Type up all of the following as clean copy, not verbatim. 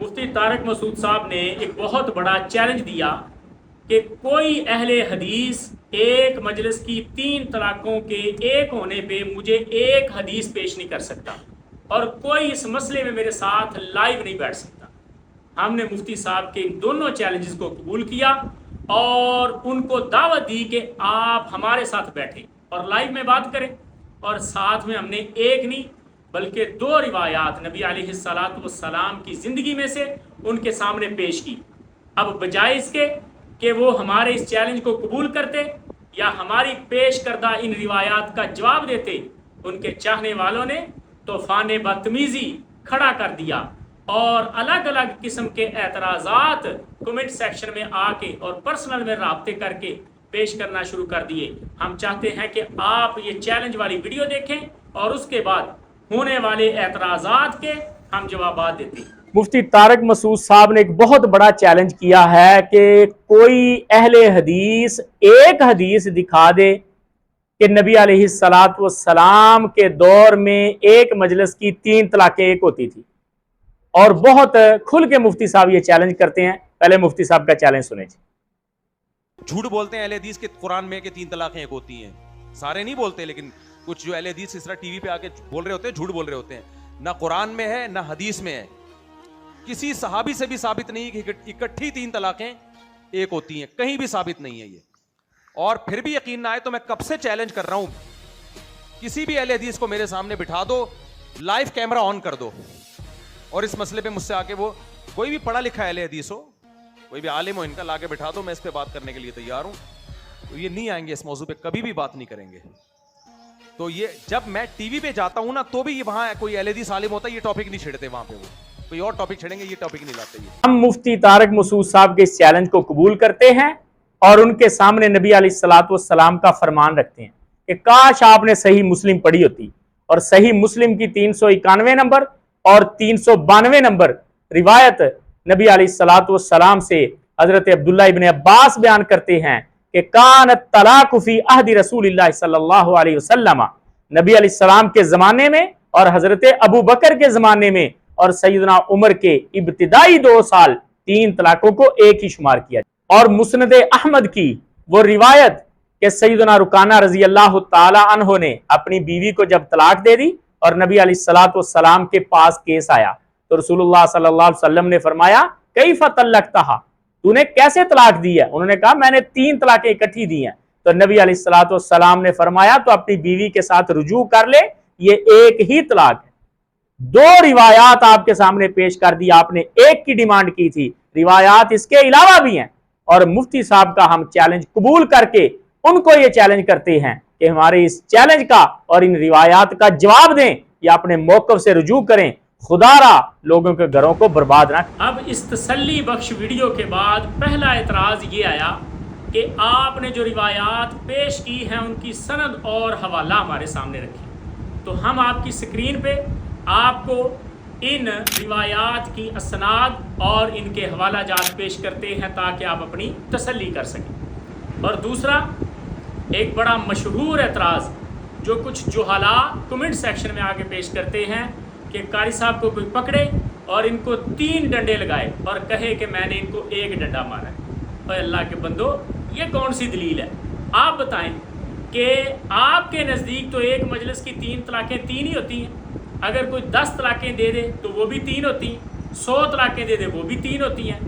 मुफ्ती तारक मसूद साहब ने एक बहुत बड़ा चैलेंज दिया कि कोई अहले हदीस एक मजलिस की 3 तलाकों के एक होने पे मुझे एक हदीस पेश नहीं कर सकता और कोई इस मसले में मेरे साथ लाइव नहीं बैठ सकता। हमने मुफ्ती साहब के इन दोनों चैलेंजेस को कबूल किया और उनको दावत दी कि आप हमारे साथ बैठें और लाइव में बात करें। और साथ में हमने एक नहीं बल्कि 2 रिवायात नबी अलैहिस्सलातु वस्सलाम की ज़िंदगी में से उनके सामने पेश की। अब बजाय इसके कि वो हमारे इस चैलेंज को कबूल करते या हमारी पेश करदा इन रिवायात का जवाब देते, उनके चाहने वालों ने तूफ़ान बदतमीज़ी खड़ा कर दिया और अलग अलग किस्म के एतराज़ात कमेंट सेक्शन में आके और पर्सनल में राब्ते करके पेश करना शुरू कर दिए। हम चाहते हैं कि आप ये चैलेंज वाली वीडियो देखें और उसके बाद होने वाले एतराज़ात के हम जवाब देते हैं। मुफ्ती तारक मसूद साहब ने एक बहुत बड़ा चैलेंज किया है कि कोई अहले हदीस एक हदीस दिखा दे कि नबी अलैहिस्सलातु वस्सलाम के दौर में एक मजलिस की 3 तलाकें एक होती थी। और बहुत खुल के मुफ्ती साहब ये चैलेंज करते हैं। पहले मुफ्ती साहब का चैलेंज सुने। झूठ बोलते हैं अहले हदीस के कुरान में कि 3 तलाकें एक होती हैं। सारे नहीं बोलते, लेकिन कुछ जो अहले हदीस इस तरह टीवी पे आके बोल रहे होते हैं, झूठ बोल रहे होते हैं। ना कुरान में है ना हदीस में है, किसी सहाबी से भी साबित नहीं कि इकट्ठी 3 तलाकें एक होती हैं, कहीं भी साबित नहीं है ये। और फिर भी यकीन ना आए तो मैं कब से चैलेंज कर रहा हूं, किसी भी अहले हदीस को मेरे सामने बिठा दो, लाइव कैमरा ऑन कर दो और इस मसले पे मुझसे आके वो कोई भी पढ़ा लिखा अहले हदीस हो, कोई भी आलिम हो, इनका लाके बिठा दो, मैं इस पे बात करने के लिए तैयार हूं। तो ये नहीं आएंगे, इस मौजू पे कभी भी बात नहीं करेंगे। तो ये जब मैं टीवी पे जाता हूं ना, तो भी ये वहां कोई अहले हदीस आलिम होता है, ये टॉपिक नहीं छेड़ते, वहां पे वो कोई और टॉपिक छेड़ेंगे, ये टॉपिक नहीं लाते। हम मुफ्ती तारक मसूद साहब के इस चैलेंज को कबूल करते हैं और उनके सामने नबी अलैहिस्सलातु वस्सलाम का फरमान रखते हैं कि काश आपने सही मुस्लिम पढ़ी होती और सही मुस्लिम की 391 नंबर और 392 नंबर रिवायत नबी अलैहिस्सलातु वस्सलाम से हजरत अब्दुल्लाह इब्न अब्बास बयान करते हैं कि कानत तलाक़ु फी अहदी रसूलिल्लाह सल्लल्लाहु अलैहि वसल्लम, नबी अलैहिस्सलाम के ज़माने में और हजरत अबू बकर के ज़माने में और सैयदना उमर के इब्तिदाई 2 साल 3 तलाकों को एक ही शुमार किया। और मुस्नद अहमद की वो रिवायत कि सैयदना रुकाना रजी अल्लाह ताला अन्हो ने अपनी बीवी को जब तलाक दे दी और नबी अलैहिस्सलातु वस्सलाम के पास केस आया तो रसूलुल्लाह सल्लल्लाहु अलैहि वसल्लम ने फरमाया कैफ़ तल्लक़तहा, तूने कैसे तलाक दी है? उन्होंने कहा मैंने 3 तलाकें इकट्ठी दी हैं। तो नबी अलैहिस्सलातु वस्सलाम ने फरमाया तो अपनी बीवी के साथ रुजू कर ले, ये एक ही तलाक है। 2 रिवायात आपके सामने पेश कर दी, आपने एक की डिमांड की थी, रिवायात इसके अलावा भी हैं। और मुफ्ती साहब का हम चैलेंज कबूल करके उनको ये चैलेंज करते हैं कि हमारे इस चैलेंज का और इन रिवायात का जवाब दें या अपने मौक़िफ़ से रुजू करें, खुदारा लोगों के घरों को बर्बाद ना। अब इस तसल्ली बख्श वीडियो के बाद पहला एतराज़ ये आया कि आपने जो रिवायात पेश की हैं उनकी सनद और हवाला हमारे सामने रखी। तो हम आपकी स्क्रीन पे आपको इन रिवायात की असनाद और इनके हवाला जात पेश करते हैं ताकि आप अपनी तसल्ली कर सकें। और दूसरा एक बड़ा मशहूर एतराज़ जो कुछ जुहाला कमेंट सेक्शन में आके पेश करते हैं कि कारी साहब को कोई पकड़े और इनको 3 डंडे लगाए और कहे कि मैंने इनको 1 डंडा मारा है। और अल्लाह के बंदो, ये कौन सी दलील है? आप बताएं कि आपके नज़दीक तो एक मजलिस की 3 तलाकें 3 ही होती हैं। अगर कोई 10 तलाकें दे दे तो वो भी 3 होती हैं, 100 तलाकें दे दे वो भी 3 होती हैं।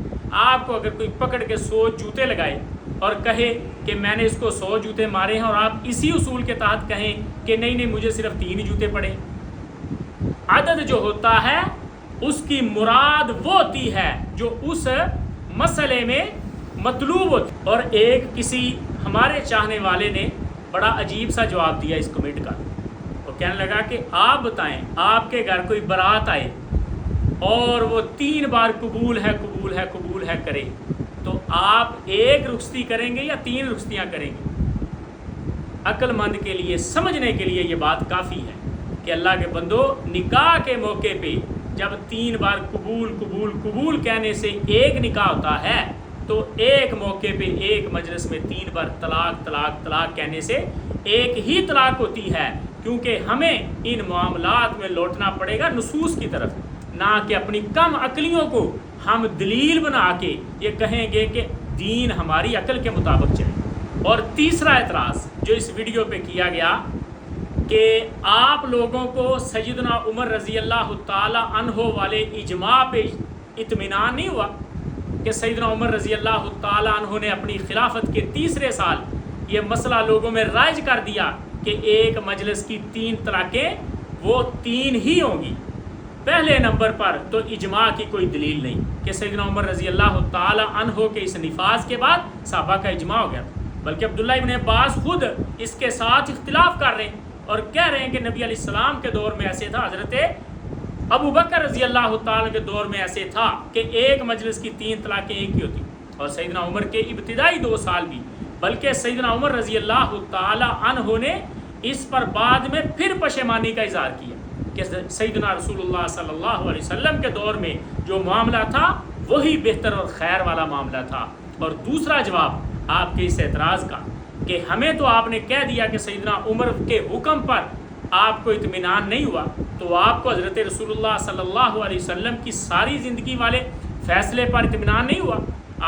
आपको अगर कोई पकड़ के 100 जूते लगाए और कहे कि मैंने इसको 100 जूते मारे हैं और आप इसी उसूल के तहत कहें कि नहीं नहीं मुझे सिर्फ 3 ही जूते पड़े, अदद जो होता है उसकी मुराद वो होती है जो उस मसले में मतलूब होती। और एक किसी हमारे चाहने वाले ने बड़ा अजीब सा जवाब दिया इस कमेंट का। वो कहने लगा कि आप बताएं, आपके घर कोई बारात आए और वो 3 बार कबूल है कबूल है कबूल है करे, तो आप 1 रुखसती करेंगे या 3 रुखसतियाँ करेंगे? अक्लमंद के लिए, समझने के लिए ये बात काफ़ी है कि अल्लाह के बंदो, निकाह के मौके पे जब 3 बार कबूल कबूल कबूल कहने से एक निकाह होता है तो एक मौके पे एक मजलिस में 3 बार तलाक तलाक तलाक कहने से एक ही तलाक होती है, क्योंकि हमें इन मामलात में लौटना पड़ेगा नुसूस की तरफ। نہ کہ اپنی کم عقلیوں کو ہم دلیل بنا کے یہ کہیں گے کہ دین ہماری عقل کے مطابق چلے۔ اور تیسرا اعتراض جو اس ویڈیو پہ کیا گیا کہ آپ لوگوں کو سیدنا عمر رضی اللہ تعالی عنہ والے اجماع پہ اطمینان نہیں ہوا کہ سیدنا عمر رضی اللہ تعالی عنہ نے اپنی خلافت کے تیسرے سال یہ مسئلہ لوگوں میں رائج کر دیا کہ ایک مجلس کی 3 طلاقیں وہ 3 ہی ہوں گی۔ پہلے نمبر پر تو اجماع کی کوئی دلیل نہیں کہ سیدنا عمر رضی اللہ تعالی عنہ کے اس نفاذ کے بعد صحابہ کا اجماع ہو گیا تھا، بلکہ عبداللہ ابن عباس خود اس کے ساتھ اختلاف کر رہے ہیں اور کہہ رہے ہیں کہ نبی علیہ السلام کے دور میں ایسے تھا، حضرت ابو بکر رضی اللہ تعالیٰ کے دور میں ایسے تھا کہ ایک مجلس کی 3 طلاقیں ایک ہی ہوتی، اور سیدنا عمر کے ابتدائی 2 سال بھی، بلکہ سیدنا عمر رضی اللہ تعالی عنہ نے اس پر بعد میں پھر پشیمانی کا اظہار کیا کہ سیدنا رسول اللہ صلی اللہ علیہ وسلم کے دور میں جو معاملہ تھا وہی بہتر اور خیر والا معاملہ تھا۔ اور دوسرا جواب آپ کے اس اعتراض کا کہ ہمیں تو آپ نے کہہ دیا کہ سیدنا عمر کے حکم پر آپ کو اطمینان نہیں ہوا، تو آپ کو حضرت رسول اللہ صلی اللہ علیہ وسلم کی ساری زندگی والے فیصلے پر اطمینان نہیں ہوا،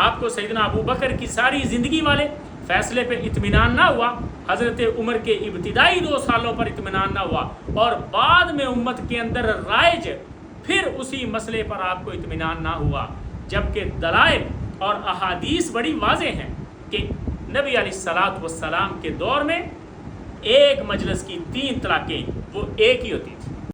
آپ کو سیدنا ابو بکر کی ساری زندگی والے فیصلے پہ اطمینان نہ ہوا، حضرت عمر کے ابتدائی 2 سالوں پر اطمینان نہ ہوا، اور بعد میں امت کے اندر رائج پھر اسی مسئلے پر آپ کو اطمینان نہ ہوا، جبکہ دلائل اور احادیث بڑی واضح ہیں کہ نبی علیہ الصلوۃ والسلام کے دور میں ایک مجلس کی 3 طلاقیں وہ ایک ہی ہوتی تھی۔